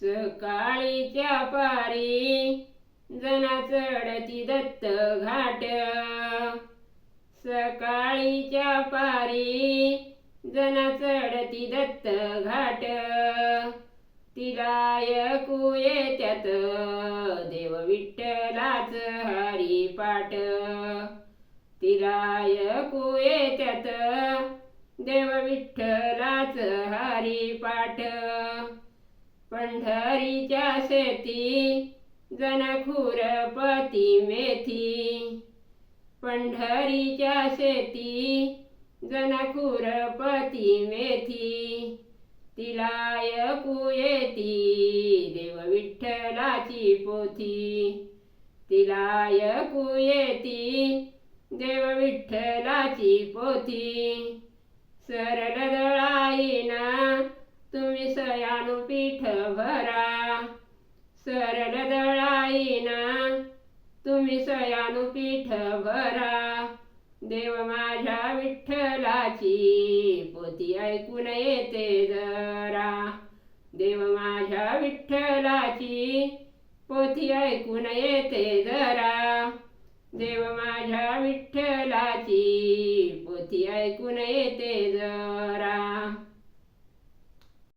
सकाळीच्या पारी जना चढती दत्त घाट, सकाळीच्या पारी जना चढती दत्त घाट, तिला ऐकू येत्यात देव विठ्ठलाच हरिपाठ, तिला ऐकू येत्यात देव विठ्ठलाच हरिपाठ. पंढरीच्या शेती जना खुरपती मेथी, पंढरीच्या शेती जना खुरपती मेथी, तिला ऐकू येती देव विठ्ठलाची पोथी, तिला ऐकू येती देव विठ्ठलाची पोथी. सरळ दळाईना तुम्ही सयानु पीठ भरा, सरळ दळाईना तुम्ही सयानु पीठ भरा, देव माझ्या विठ्ठलाची पोथी ऐकून येते जरा, देव माझ्या विठ्ठलाची पोथी ऐकून येते जरा, देव माझ्या विठ्ठलाची पोथी ऐकून येते जरा.